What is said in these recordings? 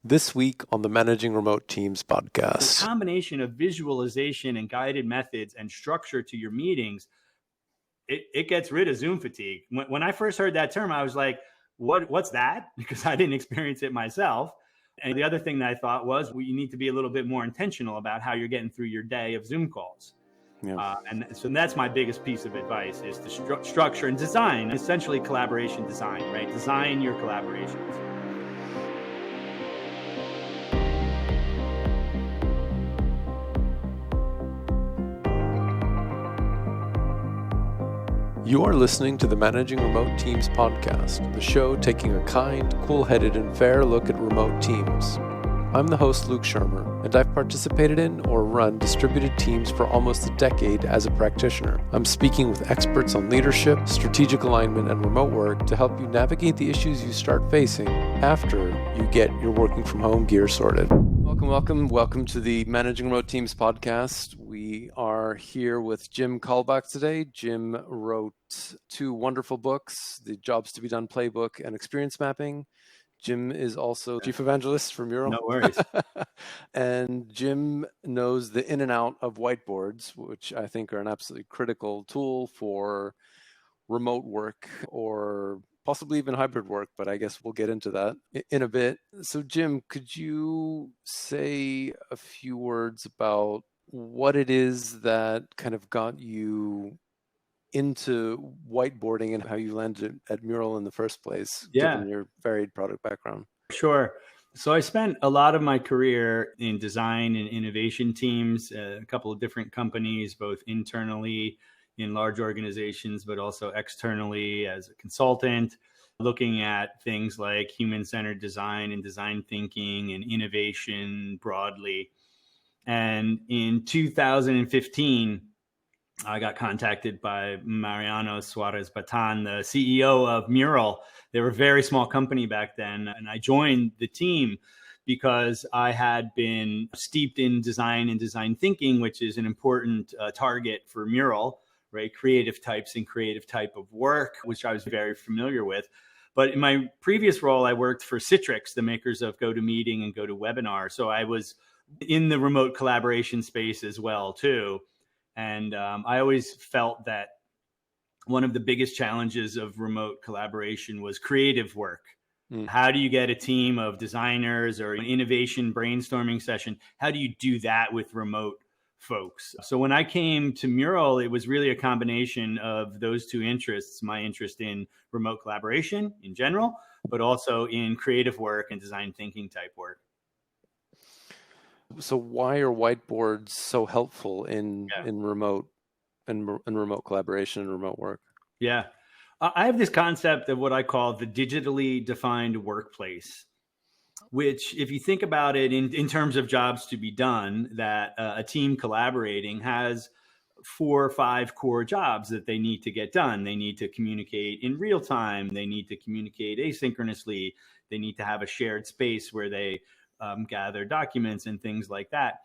This week on the Managing Remote Teams podcast. The combination of visualization and guided methods and structure to your meetings, it gets rid of Zoom fatigue. When I first heard that term, I was like, what's that? Because I didn't experience it myself. And the other thing that I thought was, you need to be a little bit more intentional about how you're getting through your day of Zoom calls. Yeah. And so that's my biggest piece of advice is to structure and design, essentially collaboration design, right? Design your collaborations. You are listening to the Managing Remote Teams podcast, the show taking a kind, cool-headed, and fair look at remote teams. I'm the host, Luke Shermer, and I've participated in or run distributed teams for almost a decade as a practitioner. I'm speaking with experts on leadership, strategic alignment, and remote work to help you navigate the issues you start facing after you get your working from home gear sorted. Welcome to the Managing Remote Teams podcast. We are here with Jim Kalbach today. Jim wrote two wonderful books, the Jobs to be Done Playbook and Experience Mapping. Jim is also chief evangelist for Mural. No worries. And Jim knows the in and out of whiteboards, which I think are an absolutely critical tool for remote work or possibly even hybrid work, but I guess we'll get into that in a bit. So Jim, could you say a few words about what it is that kind of got you into whiteboarding and how you landed at Mural in the first place, given your varied product background? Sure. So I spent a lot of my career in design and innovation teams, a couple of different companies, both internally in large organizations, but also externally as a consultant, looking at things like human-centered design and design thinking and innovation broadly. And in 2015, I got contacted by Mariano Suarez Batan, the CEO of Mural. They were a very small company back then. And I joined the team because I had been steeped in design and design thinking, which is an important target for Mural, right? Creative types and creative type of work, which I was very familiar with. But in my previous role, I worked for Citrix, the makers of GoToMeeting and GoToWebinar. So I was in the remote collaboration space as well, too. And I always felt that one of the biggest challenges of remote collaboration was creative work. How do you get a team of designers or an innovation brainstorming session? How do you do that with remote folks? So when I came to Mural, it was really a combination of those two interests, my interest in remote collaboration in general, but also in creative work and design thinking type work. So why are whiteboards so helpful in remote collaboration and remote work? Yeah, I have this concept of what I call the digitally defined workplace, which if you think about it in terms of jobs to be done, that a team collaborating has 4 or 5 core jobs that they need to get done. They need to communicate in real time. They need to communicate asynchronously. They need to have a shared space where they gather documents and things like that.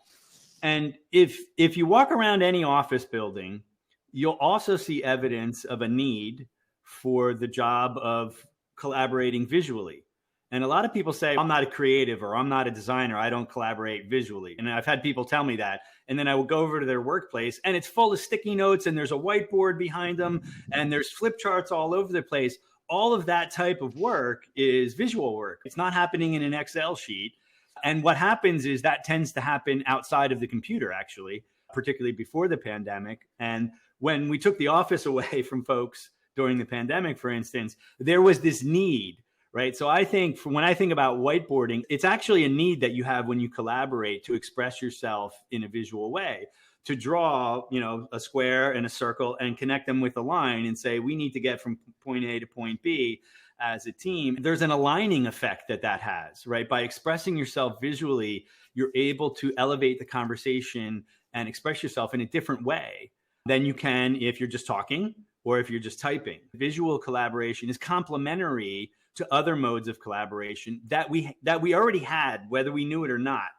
And if you walk around any office building, you'll also see evidence of a need for the job of collaborating visually. And a lot of people say, I'm not a creative or I'm not a designer. I don't collaborate visually. And I've had people tell me that. And then I will go over to their workplace and it's full of sticky notes and there's a whiteboard behind them and there's flip charts all over the place. All of that type of work is visual work. It's not happening in an Excel sheet. And what happens is that tends to happen outside of the computer, actually, particularly before the pandemic. And when we took the office away from folks during the pandemic, for instance, there was this need, right? So I think when I think about whiteboarding, it's actually a need that you have when you collaborate to express yourself in a visual way, to draw, a square and a circle and connect them with a line and say, we need to get from point A to point B as a team. There's an aligning effect that has, right? By expressing yourself visually, you're able to elevate the conversation and express yourself in a different way than you can if you're just talking or if you're just typing. Visual collaboration is complementary to other modes of collaboration that we already had, whether we knew it or not.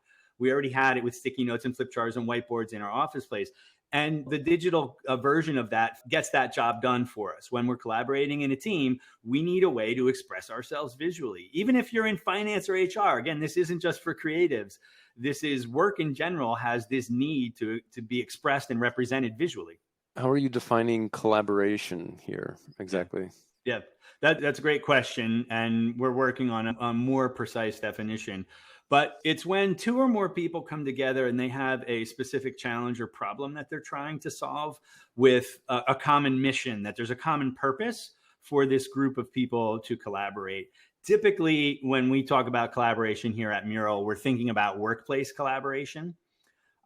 We already had it with sticky notes and flip charts and whiteboards in our office place. And the digital version of that gets that job done for us. When we're collaborating in a team, we need a way to express ourselves visually. Even if you're in finance or HR, again, this isn't just for creatives. This is work in general has this need to be expressed and represented visually. How are you defining collaboration here exactly? Yeah, that's a great question. And we're working on a more precise definition. But it's when two or more people come together and they have a specific challenge or problem that they're trying to solve with a common mission, that there's a common purpose for this group of people to collaborate. Typically, when we talk about collaboration here at Mural, we're thinking about workplace collaboration.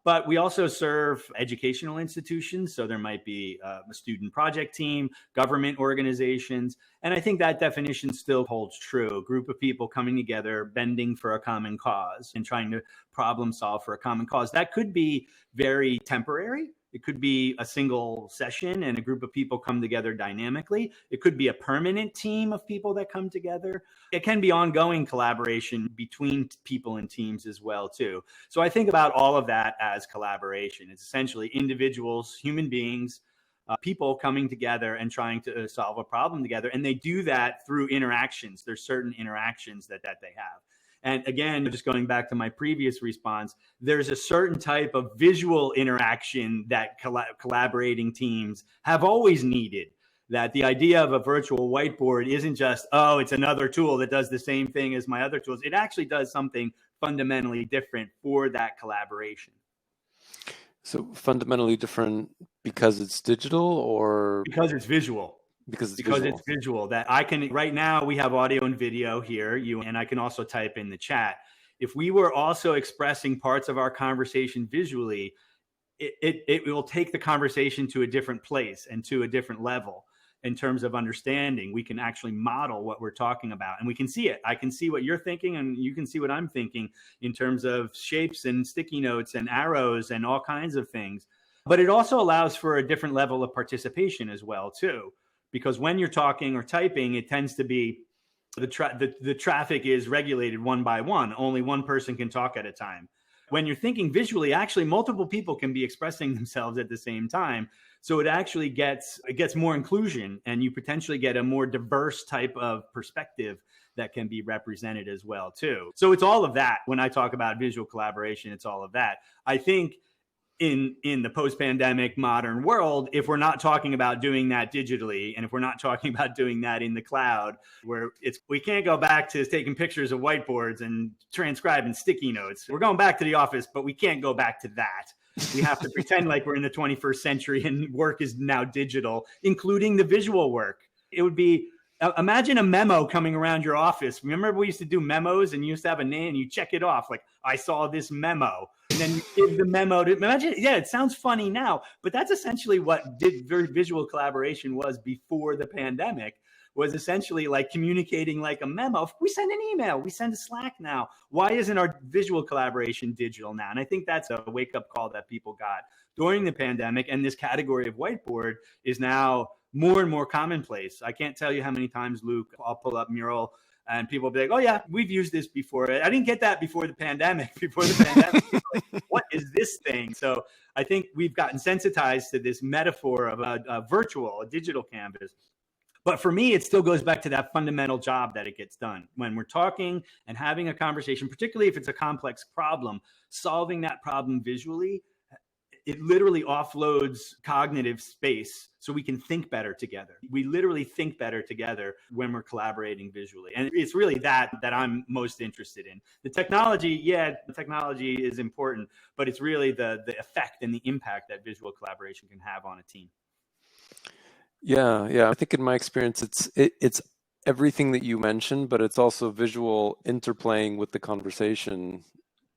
But we also serve educational institutions. So there might be a student project team, government organizations. And I think that definition still holds true. A group of people coming together, bending for a common cause and trying to problem solve for a common cause. That could be very temporary. It could be a single session and a group of people come together dynamically. It could be a permanent team of people that come together. It can be ongoing collaboration between people and teams as well, too. So I think about all of that as collaboration. It's essentially individuals, human beings, people coming together and trying to solve a problem together. And they do that through interactions. There's certain interactions that they have. And again, just going back to my previous response, there's a certain type of visual interaction that collaborating teams have always needed. That the idea of a virtual whiteboard isn't just, oh, it's another tool that does the same thing as my other tools. It actually does something fundamentally different for that collaboration. So fundamentally different because it's digital or? Because it's visual. Because it's visual. That I can, right now we have audio and video here, and I can also type in the chat. If we were also expressing parts of our conversation visually, it will take the conversation to a different place and to a different level in terms of understanding. We can actually model what we're talking about and we can see it. I can see what you're thinking and you can see what I'm thinking in terms of shapes and sticky notes and arrows and all kinds of things. But it also allows for a different level of participation as well, too. Because when you're talking or typing, it tends to be the traffic is regulated one by one. Only one person can talk at a time. When you're thinking visually, actually multiple people can be expressing themselves at the same time. So it actually gets more inclusion and you potentially get a more diverse type of perspective that can be represented as well, too. So it's all of that. When I talk about visual collaboration, it's all of that. I think in the post-pandemic modern world, if we're not talking about doing that digitally, and if we're not talking about doing that in the cloud, where we can't go back to taking pictures of whiteboards and transcribing sticky notes. We're going back to the office, but we can't go back to that. We have to pretend like we're in the 21st century and work is now digital, including the visual work. It would be, imagine a memo coming around your office. Remember we used to do memos and you used to have a name and you check it off like, I saw this memo. And then you give the memo to, imagine, yeah, it sounds funny now, but that's essentially what visual collaboration was before the pandemic, was essentially like communicating like a memo. We send an email, we send a Slack now. Why isn't our visual collaboration digital now? And I think that's a wake-up call that people got during the pandemic. And this category of whiteboard is now more and more commonplace. I can't tell you how many times, Luke, I'll pull up Mural and people will be like, oh, yeah, we've used this before. I didn't get that before the pandemic. Like, what is this thing? So I think we've gotten sensitized to this metaphor of a digital canvas. But for me, it still goes back to that fundamental job that it gets done. When we're talking and having a conversation, particularly if it's a complex problem, solving that problem visually, it literally offloads cognitive space so we can think better together. We literally think better together when we're collaborating visually. And it's really that I'm most interested in. The technology is important, but it's really the effect and the impact that visual collaboration can have on a team. Yeah. I think in my experience, it's everything that you mentioned, but it's also visual interplaying with the conversation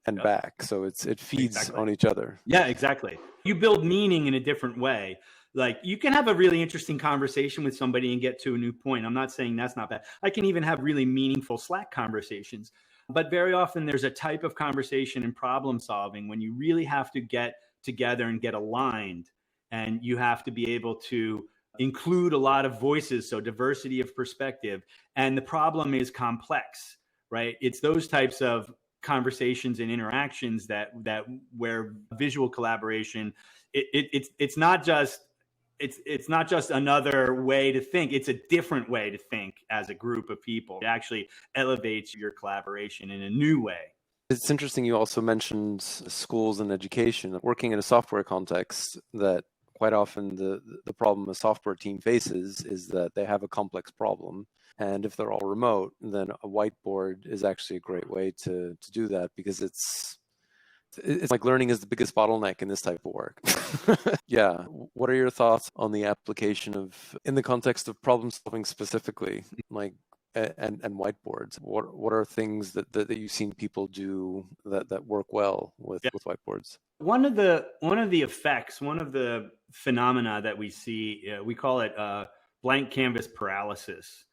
and back. So it feeds on each other. Yeah, exactly. You build meaning in a different way. Like you can have a really interesting conversation with somebody and get to a new point. I'm not saying that's not bad. I can even have really meaningful Slack conversations. But very often there's a type of conversation and problem solving when you really have to get together and get aligned. And you have to be able to include a lot of voices, so diversity of perspective. And the problem is complex, right? It's those types of conversations and interactions that where visual collaboration, it's not just another way to think. It's a different way to think as a group of people. It actually elevates your collaboration in a new way. It's interesting you also mentioned schools and education. Working in a software context, that quite often the problem a software team faces is that they have a complex problem. And if they're all remote, then a whiteboard is actually a great way to do that, because it's like learning is the biggest bottleneck in this type of work. Yeah. What are your thoughts on the application of, in the context of problem solving specifically, like, and whiteboards? What are things that you've seen people do that work well with whiteboards? One of the effects, one of the phenomena that we see, we call it blank canvas paralysis.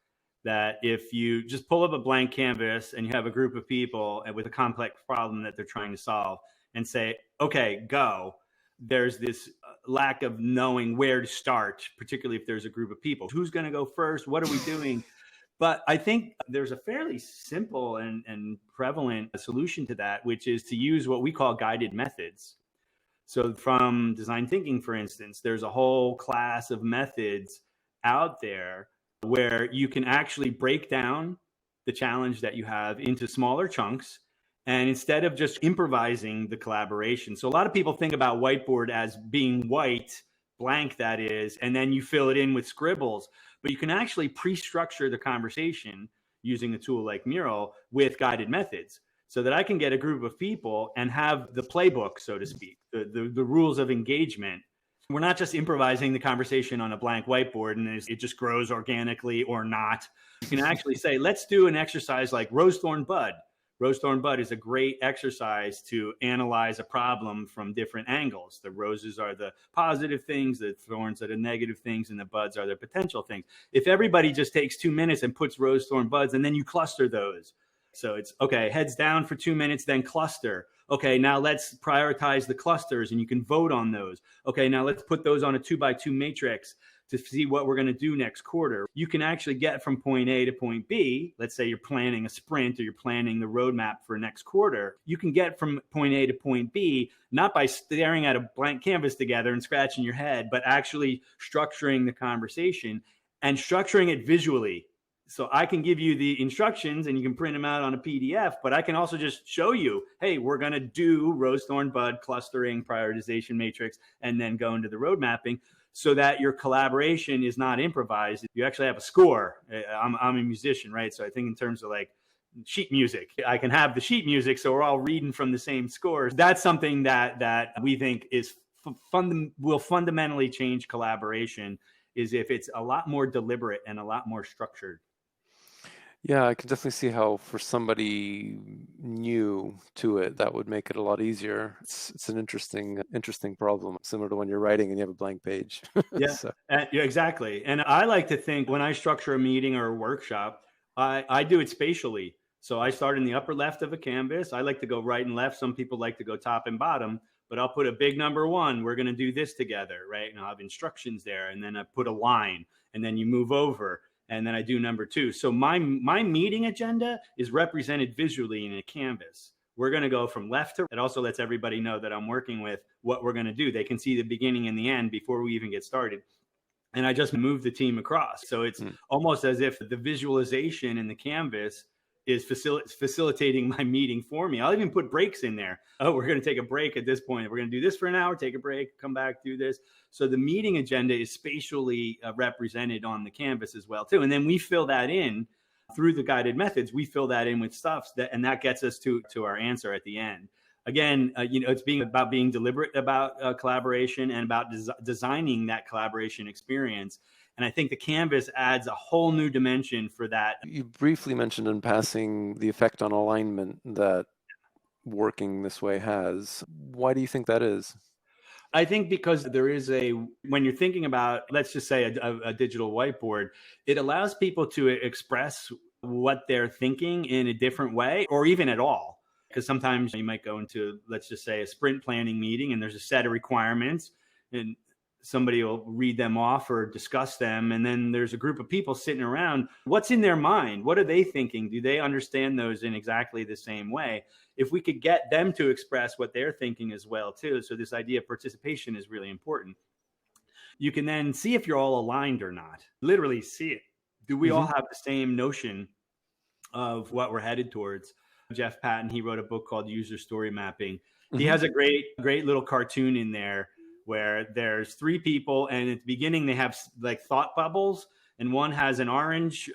That if you just pull up a blank canvas and you have a group of people with a complex problem that they're trying to solve and say, okay, go, there's this lack of knowing where to start, particularly if there's a group of people. Who's going to go first? What are we doing? But I think there's a fairly simple and prevalent solution to that, which is to use what we call guided methods. So from design thinking, for instance, there's a whole class of methods out there where you can actually break down the challenge that you have into smaller chunks. And instead of just improvising the collaboration. So a lot of people think about whiteboard as being white, blank that is, and then you fill it in with scribbles. But you can actually pre-structure the conversation using a tool like Mural with guided methods, so that I can get a group of people and have the playbook, so to speak, the rules of engagement. We're not just improvising the conversation on a blank whiteboard and it just grows organically or not. You can actually say, let's do an exercise like rose, thorn, bud. Rose, thorn, bud is a great exercise to analyze a problem from different angles. The roses are the positive things, the thorns are the negative things, and the buds are the potential things. If everybody just takes 2 minutes and puts rose, thorn, buds, and then you cluster those. So it's, okay, heads down for 2 minutes, then cluster. Okay, now let's prioritize the clusters and you can vote on those. Okay, now let's put those on a 2x2 matrix to see what we're going to do next quarter. You can actually get from point A to point B. Let's say you're planning a sprint or you're planning the roadmap for next quarter. You can get from point A to point B, not by staring at a blank canvas together and scratching your head, but actually structuring the conversation and structuring it visually. So I can give you the instructions and you can print them out on a PDF, but I can also just show you, hey, we're going to do rose, thorn, bud, clustering, prioritization matrix, and then go into the road mapping, so that your collaboration is not improvised. You actually have a score. I'm a musician, right? So I think in terms of like sheet music, I can have the sheet music, so we're all reading from the same scores. That's something that we think is will fundamentally change collaboration, is if it's a lot more deliberate and a lot more structured. Yeah, I can definitely see how for somebody new to it, that would make it a lot easier. It's an interesting problem, similar to when you're writing and you have a blank page. Yeah, yeah, exactly. And I like to think when I structure a meeting or a workshop, I do it spatially. So I start in the upper left of a canvas. I like to go right and left. Some people like to go top and bottom, but I'll put a big number 1. We're going to do this together, right? And I'll have instructions there. And then I put a line, and then you move over. And then I do number 2. So my meeting agenda is represented visually in a canvas. We're going to go from left to right. It also lets everybody know that I'm working with what we're going to do. They can see the beginning and the end before we even get started. And I just move the team across. So it's almost as if the visualization in the canvas is facilitating my meeting for me. I'll even put breaks in there. Oh, we're going to take a break at this point. We're going to do this for an hour, take a break, come back, do this. So the meeting agenda is spatially represented on the canvas as well, too. And then we fill that in through the guided methods. We fill that in with stuff and that gets us to our answer at the end. Again, it's about being deliberate about collaboration and about designing that collaboration experience. And I think the canvas adds a whole new dimension for that. You briefly mentioned in passing the effect on alignment that working this way has. Why do you think that is? I think because there is when you're thinking about, let's just say a digital whiteboard, it allows people to express what they're thinking in a different way, or even at all. Because sometimes you might go into, let's just say, a sprint planning meeting and there's a set of requirements. And somebody will read them off or discuss them. And then there's a group of people sitting around. What's in their mind? What are they thinking? Do they understand those in exactly the same way? If we could get them to express what they're thinking as well, too. So this idea of participation is really important. You can then see if you're all aligned or not. Literally see it. Do we all have the same notion of what we're headed towards? Jeff Patton, he wrote a book called User Story Mapping. He has a great little cartoon in there where there's three people, and at the beginning they have like thought bubbles, and one has an orange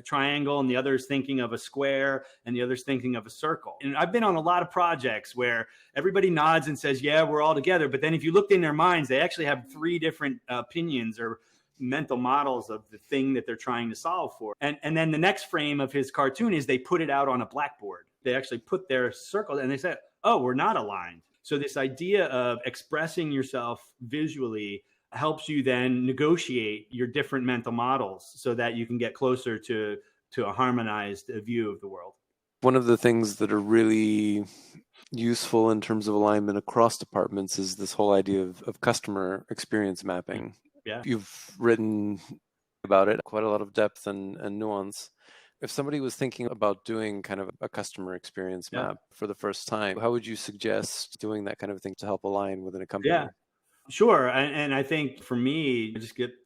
triangle, and the other is thinking of a square, and the other's thinking of a circle. And I've been on a lot of projects where everybody nods and says, yeah, we're all together. But then if you looked in their minds, they actually have three different opinions or mental models of the thing that they're trying to solve for. And then the next frame of his cartoon is they put it out on a blackboard. They actually put their circle, and they said, oh, we're not aligned. So this idea of expressing yourself visually helps you then negotiate your different mental models so that you can get closer to a harmonized view of the world. One of the things that are really useful in terms of alignment across departments is this whole idea of customer experience mapping. Yeah. You've written about it, quite a lot of depth and nuance. If somebody was thinking about doing kind of a customer experience map for the first time, how would you suggest doing that kind of thing to help align within a company? Yeah, sure. And I think for me,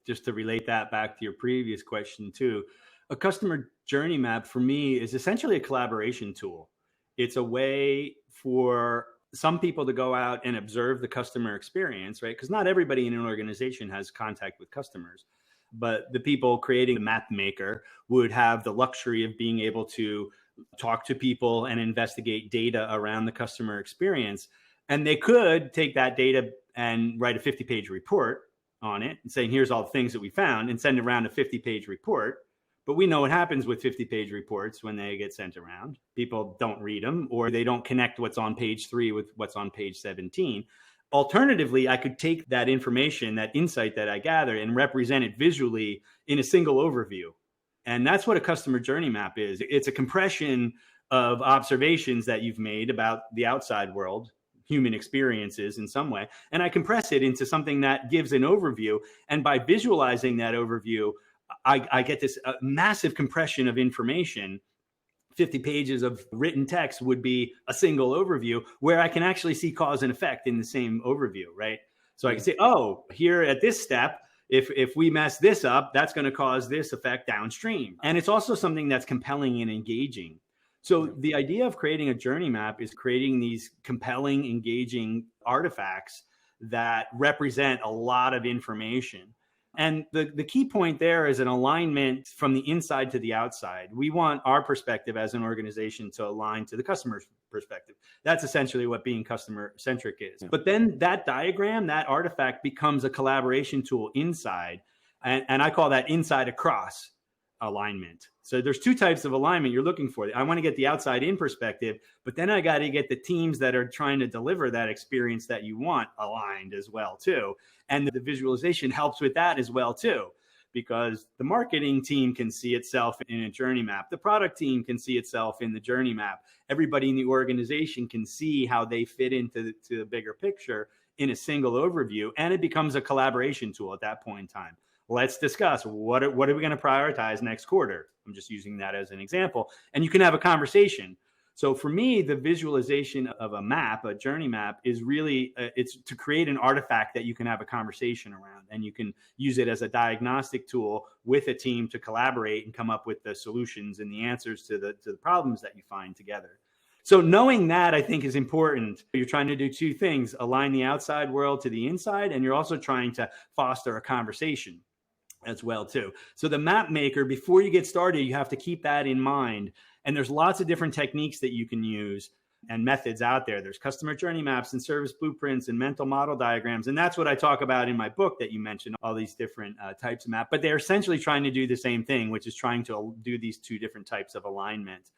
just to relate that back to your previous question too, a customer journey map for me is essentially a collaboration tool. It's a way for some people to go out and observe the customer experience, right? Because not everybody in an organization has contact with customers. But the people creating the map maker would have the luxury of being able to talk to people and investigate data around the customer experience. And they could take that data and write a 50-page report on it and saying, here's all the things that we found, and send around a 50-page report. But we know what happens with 50-page reports when they get sent around. People don't read them, or they don't connect what's on page 3 with what's on page 17. Alternatively, I could take that information, that insight that I gathered, and represent it visually in a single overview. And that's what a customer journey map is. It's a compression of observations that you've made about the outside world, human experiences in some way. And I compress it into something that gives an overview. And by visualizing that overview, I get this massive compression of information. 50 pages of written text would be a single overview where I can actually see cause and effect in the same overview, right? So I can say, oh, here at this step, if we mess this up, that's going to cause this effect downstream. And it's also something that's compelling and engaging. So the idea of creating a journey map is creating these compelling, engaging artifacts that represent a lot of information. And the key point there is an alignment from the inside to the outside. We want our perspective as an organization to align to the customer's perspective. That's essentially what being customer-centric is. Yeah. But then that diagram, that artifact becomes a collaboration tool inside. And I call that inside across alignment. So there's two types of alignment you're looking for. I want to get the outside in perspective, but then I got to get the teams that are trying to deliver that experience that you want aligned as well too. And the visualization helps with that as well too, because the marketing team can see itself in a journey map. The product team can see itself in the journey map. Everybody in the organization can see how they fit into the bigger picture in a single overview. And it becomes a collaboration tool at that point in time. Let's discuss what are we going to prioritize next quarter. I'm just using that as an example. And you can have a conversation. So for me, the visualization of a map, a journey map, is really, it's to create an artifact that you can have a conversation around. And you can use it as a diagnostic tool with a team to collaborate and come up with the solutions and the answers to the problems that you find together. So knowing that, I think, is important. You're trying to do two things: align the outside world to the inside, and you're also trying to foster a conversation as well too. So the map maker, before you get started, you have to keep that in mind. And there's lots of different techniques that you can use and methods out there. There's customer journey maps and service blueprints and mental model diagrams. And that's what I talk about in my book that you mentioned, all these different types of map. But they're essentially trying to do the same thing, which is trying to do these two different types of alignment.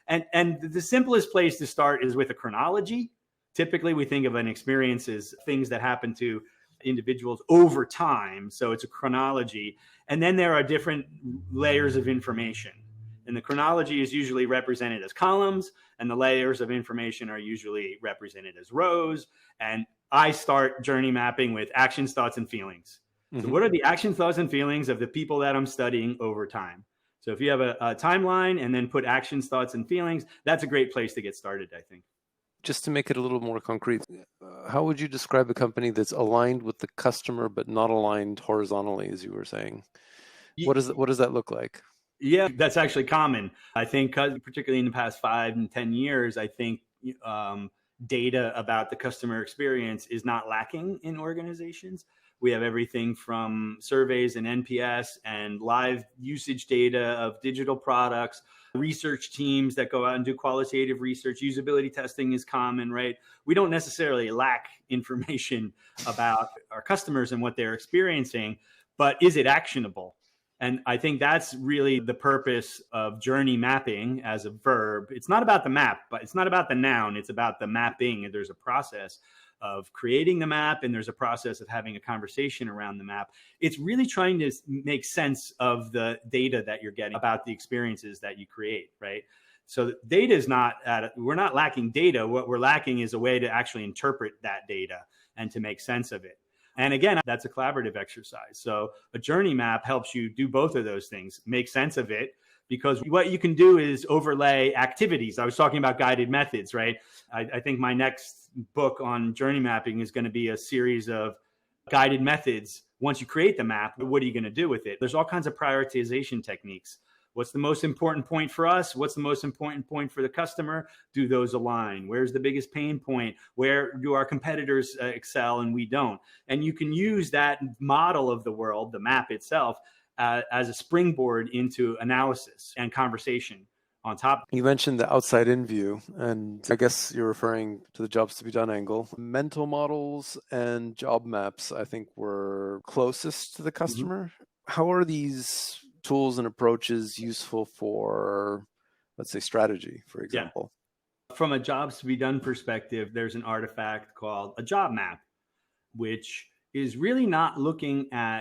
And the simplest place to start is with a chronology. Typically, we think of an experience as things that happen to individuals over time. So it's a chronology. And then there are different layers of information. And the chronology is usually represented as columns, and the layers of information are usually represented as rows. And I start journey mapping with actions, thoughts, and feelings. So what are the actions, thoughts, and feelings of the people that I'm studying over time? So if you have a timeline and then put actions, thoughts, and feelings, that's a great place to get started, I think. Just to make it a little more concrete, how would you describe a company that's aligned with the customer but not aligned horizontally, as you were saying? What does that look like? Yeah, that's actually common. I think, particularly in the past 5 and 10 years, I think data about the customer experience is not lacking in organizations. We have everything from surveys and NPS and live usage data of digital products, research teams that go out and do qualitative research. Usability testing is common, right? We don't necessarily lack information about our customers and what they're experiencing, but is it actionable? And I think that's really the purpose of journey mapping as a verb. It's not about the map, but it's not about the noun. It's about the mapping. And there's a process of creating the map, and there's a process of having a conversation around the map. It's really trying to make sense of the data that you're getting about the experiences that you create, right? So data is we're not lacking data. What we're lacking is a way to actually interpret that data and to make sense of it. And again, that's a collaborative exercise. So a journey map helps you do both of those things, make sense of it, because what you can do is overlay activities. I was talking about guided methods, right? I think my next book on journey mapping is going to be a series of guided methods. Once you create the map, what are you going to do with it? There's all kinds of prioritization techniques. What's the most important point for us? What's the most important point for the customer? Do those align? Where's the biggest pain point? Where do our competitors excel and we don't? And you can use that model of the world, the map itself, as a springboard into analysis and conversation on top. You mentioned the outside in view, and I guess you're referring to the jobs to be done angle. Mental models and job maps, I think, were closest to the customer. How are these tools and approaches useful for, let's say, strategy, for example? Yeah. From a jobs to be done perspective, there's an artifact called a job map, which is really not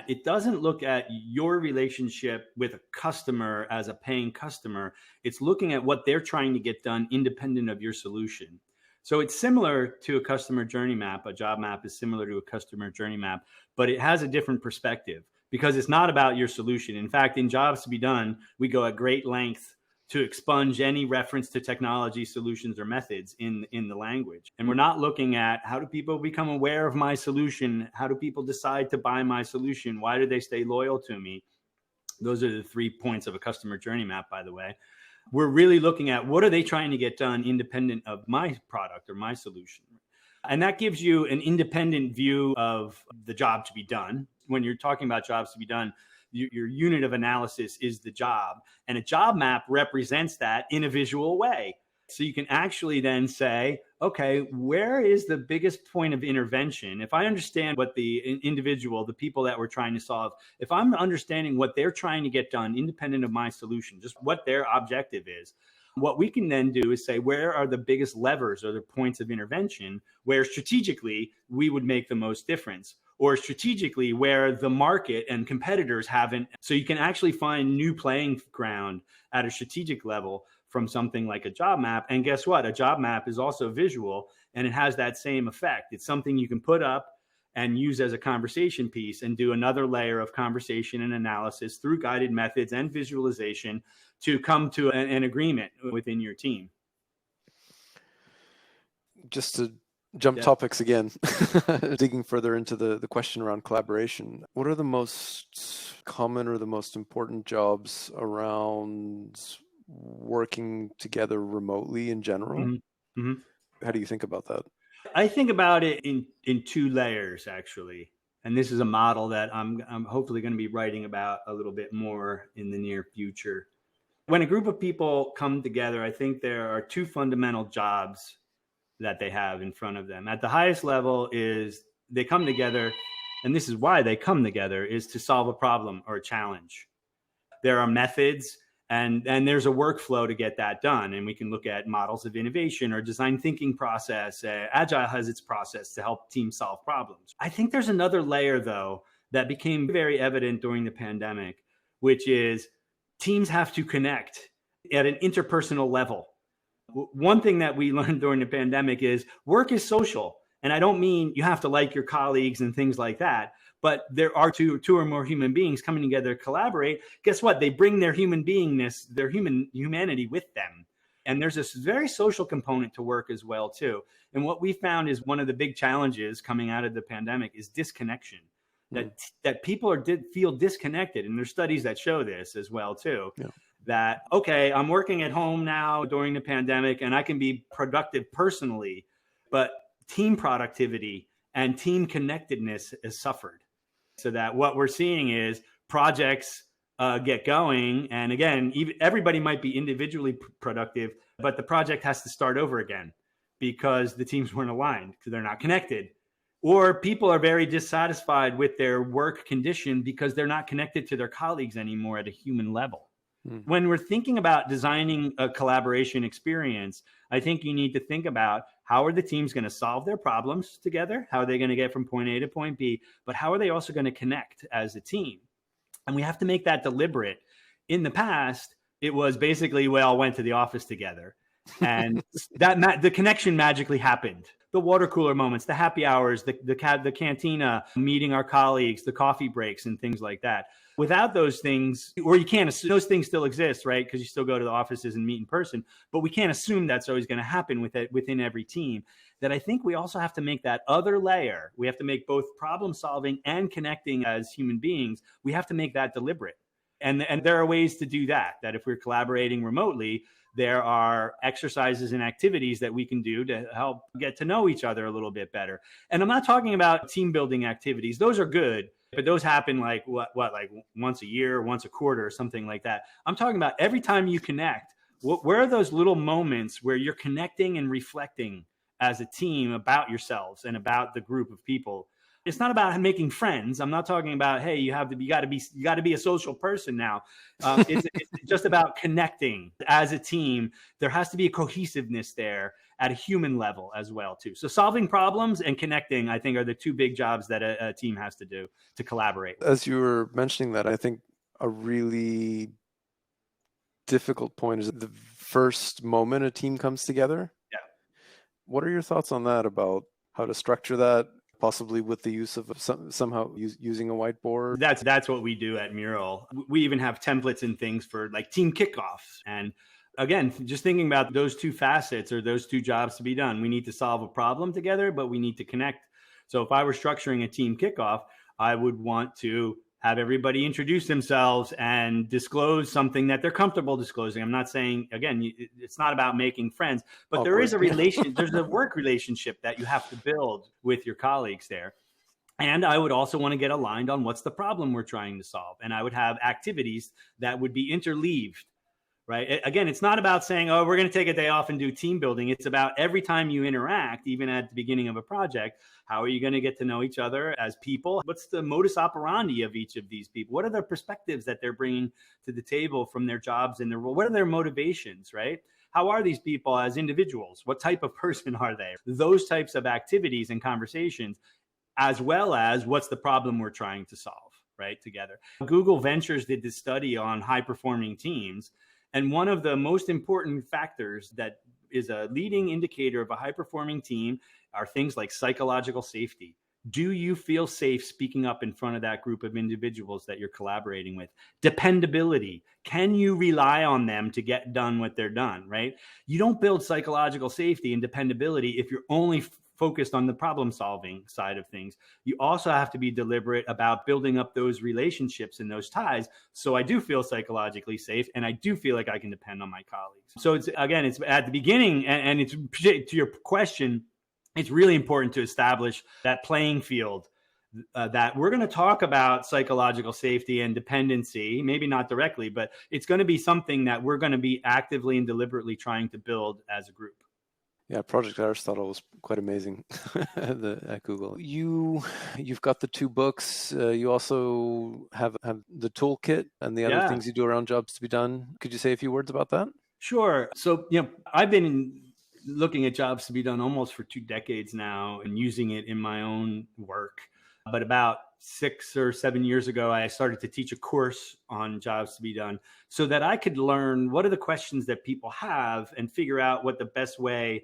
it doesn't look at your relationship with a customer as a paying customer. It's looking at what they're trying to get done independent of your solution. So it's similar to a customer journey map. A job map is similar to a customer journey map, but it has a different perspective because it's not about your solution. In fact, in jobs to be done, we go at great length to expunge any reference to technology, solutions, or methods in the language. And we're not looking at how do people become aware of my solution? How do people decide to buy my solution? Why do they stay loyal to me? Those are the 3 points of a customer journey map, by the way. We're really looking at what are they trying to get done independent of my product or my solution. And that gives you an independent view of the job to be done. When you're talking about jobs to be done, your unit of analysis is the job. And a job map represents that in a visual way. So you can actually then say, okay, where is the biggest point of intervention? If I understand what the individual, the people that we're trying to solve, if I'm understanding what they're trying to get done independent of my solution, just what their objective is, what we can then do is say, where are the biggest levers or the points of intervention where strategically we would make the most difference? Or strategically where the market and competitors haven't. So you can actually find new playing ground at a strategic level from something like a job map. And guess what? A job map is also visual and it has that same effect. It's something you can put up and use as a conversation piece and do another layer of conversation and analysis through guided methods and visualization to come to an agreement within your team. Just to jump topics again, digging further into the question around collaboration. What are the most common or the most important jobs around working together remotely in general? Mm-hmm. How do you think about that? I think about it in 2 layers, actually. And this is a model that I'm hopefully going to be writing about a little bit more in the near future. When a group of people come together, I think there are 2 fundamental jobs that they have in front of them. At the highest level is they come together, and this is why they come together, is to solve a problem or a challenge. There are methods and there's a workflow to get that done. And we can look at models of innovation or design thinking process. Agile has its process to help teams solve problems. I think there's another layer, though, that became very evident during the pandemic, which is teams have to connect at an interpersonal level. One thing that we learned during the pandemic is work is social And I don't mean you have to like your colleagues and things like that, but there are two or more human beings coming together to collaborate. Guess what? They bring their human beingness, their humanity with them. And there's this very social component to work as well, too. And what we found is one of the big challenges coming out of the pandemic is disconnection. That people feel disconnected. And there's studies that show this as well, too. Yeah. That, okay, I'm working at home now during the pandemic and I can be productive personally, but team productivity and team connectedness has suffered. So that what we're seeing is projects get going. And again, everybody might be individually productive, but the project has to start over again because the teams weren't aligned because they're not connected. Or people are very dissatisfied with their work condition because they're not connected to their colleagues anymore at a human level. When we're thinking about designing a collaboration experience, I think you need to think about how are the teams going to solve their problems together? How are they going to get from point A to point B? But how are they also going to connect as a team? And we have to make that deliberate. In the past, it was basically we all went to the office together. And the connection magically happened. The water cooler moments, the happy hours, the cantina, meeting our colleagues, the coffee breaks and things like that. Without those things, or you can't assume those things still exist, right? Because you still go to the offices and meet in person, but we can't assume that's always going to happen within every team. That I think we also have to make that other layer. We have to make both problem solving and connecting as human beings. We have to make that deliberate. And there are ways to do that if we're collaborating remotely, there are exercises and activities that we can do to help get to know each other a little bit better. And I'm not talking about team building activities. Those are good, but those happen like like once a year, once a quarter, or something like that. I'm talking about every time you connect, where are those little moments where you're connecting and reflecting as a team about yourselves and about the group of people? It's not about making friends. I'm not talking about, hey, you got to be a social person now. It's just about connecting as a team. There has to be a cohesiveness there at a human level as well, too. So solving problems and connecting, I think, are the two big jobs that a team has to do to collaborate. As you were mentioning that, I think a really difficult point is the first moment a team comes together. Yeah. What are your thoughts on that, about how to structure that? Possibly with the use of somehow using a whiteboard. That's what we do at Mural. We even have templates and things for like team kickoffs. And again, just thinking about those two facets or those two jobs to be done. We need to solve a problem together, but we need to connect. So if I were structuring a team kickoff, I would want to have everybody introduce themselves and disclose something that they're comfortable disclosing. I'm not saying, again, it's not about making friends, but there is a there's a work relationship that you have to build with your colleagues there. And I would also want to get aligned on what's the problem we're trying to solve. And I would have activities that would be interleaved, right? Again, it's not about saying, oh, we're going to take a day off and do team building. It's about every time you interact, even at the beginning of a project, how are you going to get to know each other as people? What's the modus operandi of each of these people? What are the perspectives that they're bringing to the table from their jobs and their role? What are their motivations, right? How are these people as individuals? What type of person are they? Those types of activities and conversations, as well as what's the problem we're trying to solve, right, together. Google Ventures did this study on high-performing teams, and one of the most important factors that is a leading indicator of a high-performing team are things like psychological safety. Do you feel safe speaking up in front of that group of individuals that you're collaborating with? Dependability. Can you rely on them to get done what they're done, right? You don't build psychological safety and dependability if you're only focused on the problem solving side of things. You also have to be deliberate about building up those relationships and those ties. So I do feel psychologically safe and I do feel like I can depend on my colleagues. So it's at the beginning, and it's to your question, it's really important to establish that playing field that we're going to talk about psychological safety and dependency, maybe not directly, but it's going to be something that we're going to be actively and deliberately trying to build as a group. Yeah, Project Aristotle was quite amazing at Google. You've got the 2 books. You also have the toolkit and the other things you do around jobs to be done. Could you say a few words about that? Sure. So, I've been looking at jobs to be done almost for 2 decades now and using it in my own work. But about 6 or 7 years ago, I started to teach a course on jobs to be done so that I could learn what are the questions that people have and figure out what the best way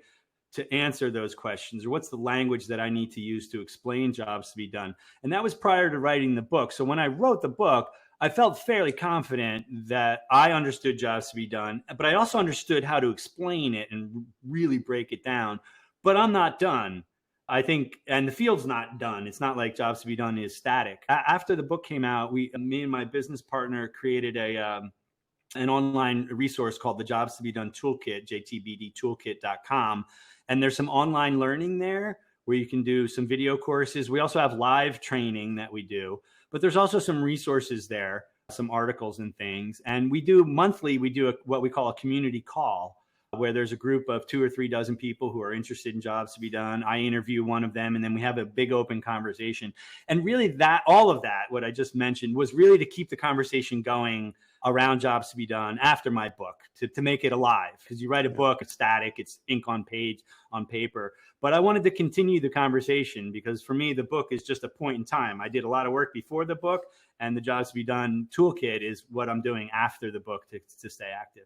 to answer those questions, or what's the language that I need to use to explain jobs to be done? And that was prior to writing the book. So when I wrote the book, I felt fairly confident that I understood jobs to be done, but I also understood how to explain it and really break it down. But I'm not done. I think, and the field's not done. It's not like jobs to be done is static. After the book came out, me and my business partner created an online resource called the Jobs to be Done Toolkit, jtbdtoolkit.com. And there's some online learning there where you can do some video courses. We also have live training that we do, but there's also some resources there, some articles and things. And we do monthly, what we call a community call, where there's a group of 2 or 3 dozen people who are interested in jobs to be done. I interview one of them, and then we have a big open conversation. And really all of that, what I just mentioned, was really to keep the conversation going around jobs to be done after my book, to make it alive. Because you write a book, it's static, it's ink on paper. But I wanted to continue the conversation because for me, the book is just a point in time. I did a lot of work before the book, and the Jobs to be Done Toolkit is what I'm doing after the book to stay active.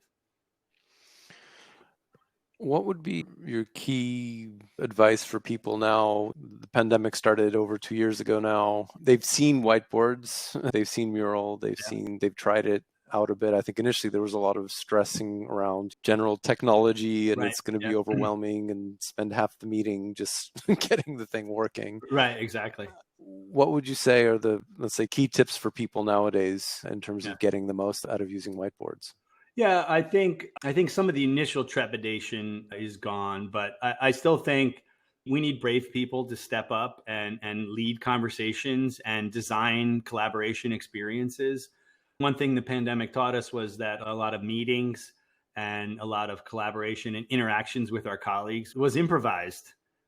What would be your key advice for people now? The pandemic started over 2 years ago now. They've seen whiteboards, they've seen Mural, they've tried it out a bit. I think initially there was a lot of stressing around general technology and it's going to be overwhelming and spend half the meeting just getting the thing working. Right, exactly. What would you say are the, let's say, key tips for people nowadays in terms of getting the most out of using whiteboards? Yeah, I think some of the initial trepidation is gone, but I still think we need brave people to step up and lead conversations and design collaboration experiences. One thing the pandemic taught us was that a lot of meetings and a lot of collaboration and interactions with our colleagues was improvised.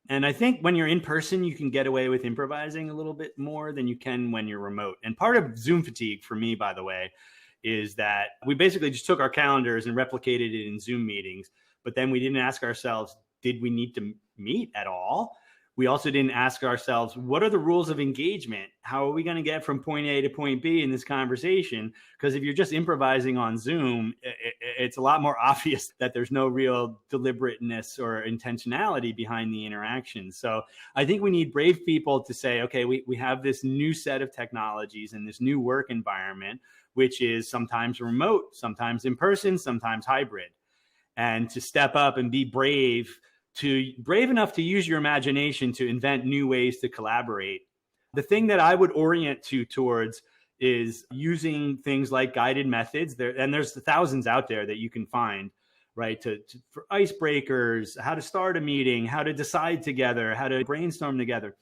And I think when you're in person, you can get away with improvising a little bit more than you can when you're remote. And part of Zoom fatigue for me, by the way, is that we basically just took our calendars and replicated it in Zoom meetings, but then we didn't ask ourselves, did we need to meet at all? We also didn't ask ourselves, what are the rules of engagement? How are we going to get from point A to point B in this conversation? Because if you're just improvising on Zoom, it's a lot more obvious that there's no real deliberateness or intentionality behind the interaction. So I think we need brave people to say, okay, we have this new set of technologies and this new work environment, which is sometimes remote, sometimes in person, sometimes hybrid. And to step up and be brave enough to use your imagination to invent new ways to collaborate. The thing that I would orient you towards is using things like guided methods. There's thousands out there that you can find, right? For icebreakers, how to start a meeting, how to decide together, how to brainstorm together,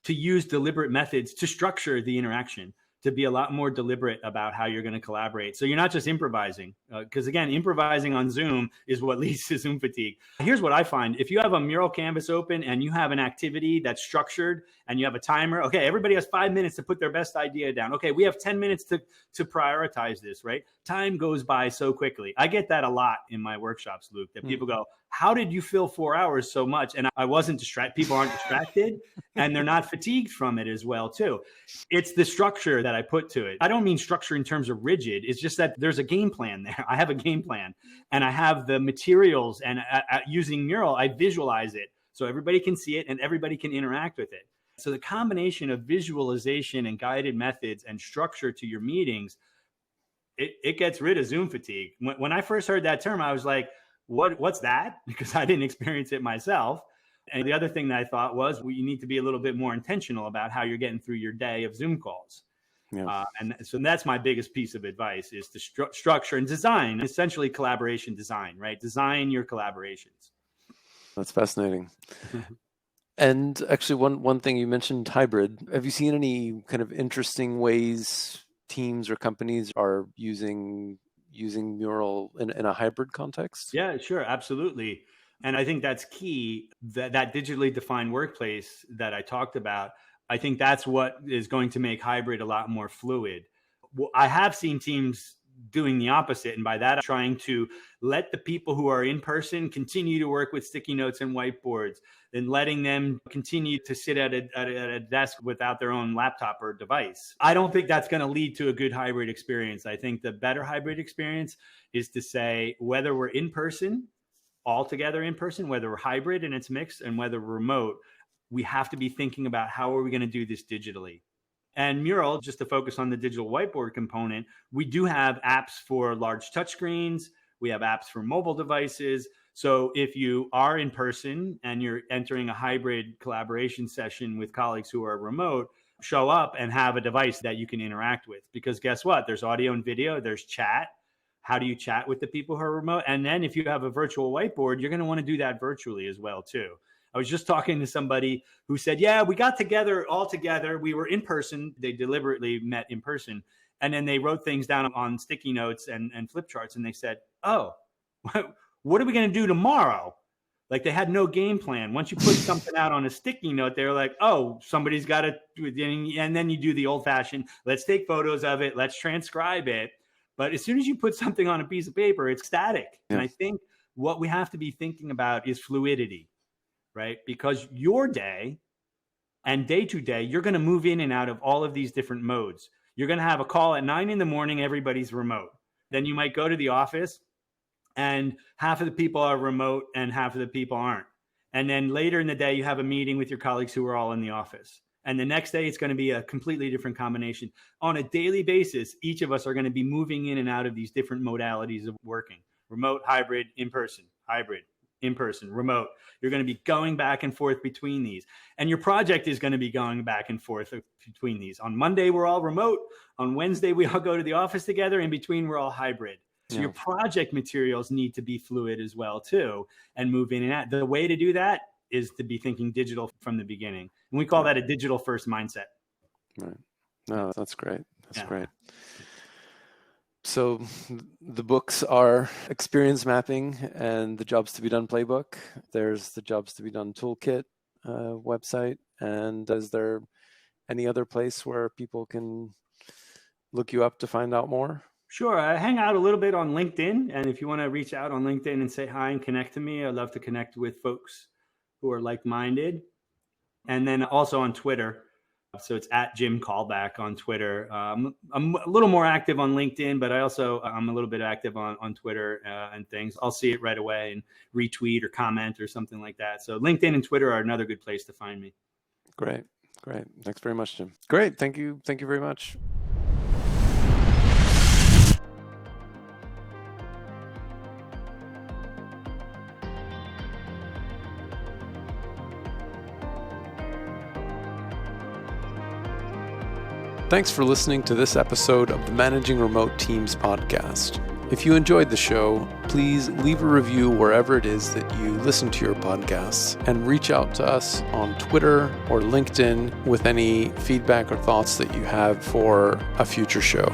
to use deliberate methods to structure the interaction, to be a lot more deliberate about how you're going to collaborate. So you're not just improvising, because again, improvising on Zoom is what leads to Zoom fatigue. Here's what I find. If you have a Mural canvas open and you have an activity that's structured and you have a timer, okay, everybody has 5 minutes to put their best idea down. Okay, we have 10 minutes to prioritize this, right? Time goes by so quickly. I get that a lot in my workshops, Luke, that people go, how did you fill 4 hours so much? And I wasn't distracted. People aren't distracted and they're not fatigued from it as well, too. It's the structure that I put to it. I don't mean structure in terms of rigid. It's just that there's a game plan there. I have a game plan and I have the materials, and using Mural, I visualize it so everybody can see it and everybody can interact with it. So the combination of visualization and guided methods and structure to your meetings, it gets rid of Zoom fatigue. When I first heard that term, I was like, what's that? Because I didn't experience it myself. And the other thing that I thought was, you need to be a little bit more intentional about how you're getting through your day of Zoom calls. Yeah. And so that's my biggest piece of advice, is to structure and design, essentially collaboration design, right? Design your collaborations. That's fascinating. And actually, one thing you mentioned, hybrid. Have you seen any kind of interesting ways teams or companies are using Mural in a hybrid context? Yeah, sure. Absolutely. And I think that's key, that digitally defined workplace that I talked about. I think that's what is going to make hybrid a lot more fluid. Well, I have seen teams doing the opposite. And by that, I'm trying to let the people who are in person continue to work with sticky notes and whiteboards, and letting them continue to sit at a desk without their own laptop or device. I don't think that's going to lead to a good hybrid experience. I think the better hybrid experience is to say, whether we're in person all together in person, whether we're hybrid and it's mixed and whether we're remote, we have to be thinking about how are we going to do this digitally. And Mural, just to focus on the digital whiteboard component, we do have apps for large touchscreens. We have apps for mobile devices. So if you are in person and you're entering a hybrid collaboration session with colleagues who are remote, show up and have a device that you can interact with. Because guess what? There's audio and video, there's chat. How do you chat with the people who are remote? And then if you have a virtual whiteboard, you're going to want to do that virtually as well, too. I was just talking to somebody who said, yeah, we got together all together. We were in person. They deliberately met in person. And then they wrote things down on sticky notes and flip charts. And they said, oh, what are we going to do tomorrow? Like they had no game plan. Once you put something out on a sticky note, they're like, oh, somebody's got to do it. And then you do the old fashioned, let's take photos of it. Let's transcribe it. But as soon as you put something on a piece of paper, it's static. Yeah. And I think what we have to be thinking about is fluidity. Right? Because your day and day to day, you're going to move in and out of all of these different modes. You're going to have a call at 9 a.m, everybody's remote. Then you might go to the office and half of the people are remote and half of the people aren't. And then later in the day, you have a meeting with your colleagues who are all in the office. And the next day, it's going to be a completely different combination. On a daily basis, each of us are going to be moving in and out of these different modalities of working. Remote, hybrid, in-person, hybrid. In-person, remote. You're going to be going back and forth between these. And your project is going to be going back and forth between these. On Monday, we're all remote. On Wednesday, we all go to the office together. In between, we're all hybrid. So your project materials need to be fluid as well, too, and move in and out. The way to do that is to be thinking digital from the beginning. And we call that a digital first mindset. Right. No, that's great. That's great. So the books are Experience Mapping and the Jobs to be Done playbook. There's the Jobs to be Done toolkit website. And is there any other place where people can look you up to find out more? Sure. I hang out a little bit on LinkedIn. And if you want to reach out on LinkedIn and say hi and connect to me, I'd love to connect with folks who are like-minded. And then also on Twitter. So it's at Jim Kalbach on Twitter. I'm a little more active on LinkedIn, but I'm a little bit active on Twitter and things. I'll see it right away and retweet or comment or something like that. So LinkedIn and Twitter are another good place to find me. Great. Thanks very much, Jim. Great. Thank you very much. Thanks for listening to this episode of the Managing Remote Teams podcast. If you enjoyed the show, please leave a review wherever it is that you listen to your podcasts and reach out to us on Twitter or LinkedIn with any feedback or thoughts that you have for a future show.